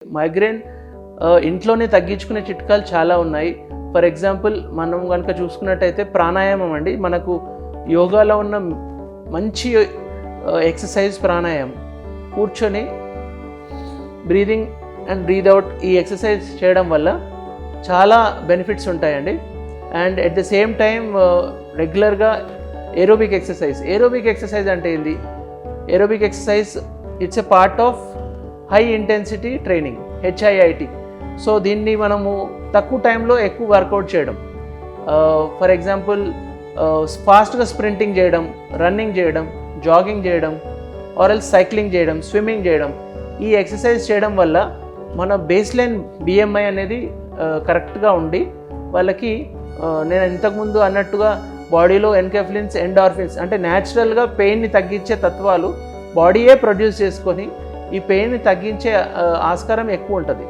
Migraine ఇంట్లోనే తగ్గించుకునే చిట్కాలు చాలా ఉన్నాయి. ఫర్ ఎగ్జాంపుల్ మనం కనుక చూసుకున్నట్టయితే ప్రాణాయామం అండి. మనకు యోగాలో ఉన్న మంచి ఎక్సర్సైజ్ ప్రాణాయామం. కూర్చొని బ్రీదింగ్ అండ్ బ్రీద్ అవుట్ ఈ ఎక్సర్సైజ్ చేయడం వల్ల చాలా బెనిఫిట్స్ ఉంటాయండి. And at the same time రెగ్యులర్గా ఏరోబిక్ ఎక్సర్సైజ్ అంటే ఏంది? Aerobic exercise it's a part of high intensity training, HIIT. So దీన్ని మనము తక్కువ టైంలో ఎక్కువ వర్కౌట్ చేయడం. ఫర్ ఎగ్జాంపుల్ ఫాస్ట్గా స్ప్రింటింగ్ చేయడం, రన్నింగ్ చేయడం, జాగింగ్ చేయడం, ఆర్ఎల్స్ సైక్లింగ్ చేయడం, స్విమ్మింగ్ చేయడం. ఈ ఎక్సర్సైజ్ చేయడం వల్ల మన బేస్లైన్ BMI అనేది కరెక్ట్గా ఉండి వాళ్ళకి నేను ఇంతకుముందు అన్నట్టుగా బాడీలో ఎన్కెఫ్లిన్స్, ఎండార్ఫిన్స్ అంటే న్యాచురల్గా పెయిన్ని తగ్గించే తత్వాలు బాడీయే ప్రొడ్యూస్ చేసుకొని ఈ పెయిన్ని తగ్గించే ఆస్కారం ఎక్కువ ఉంటుంది.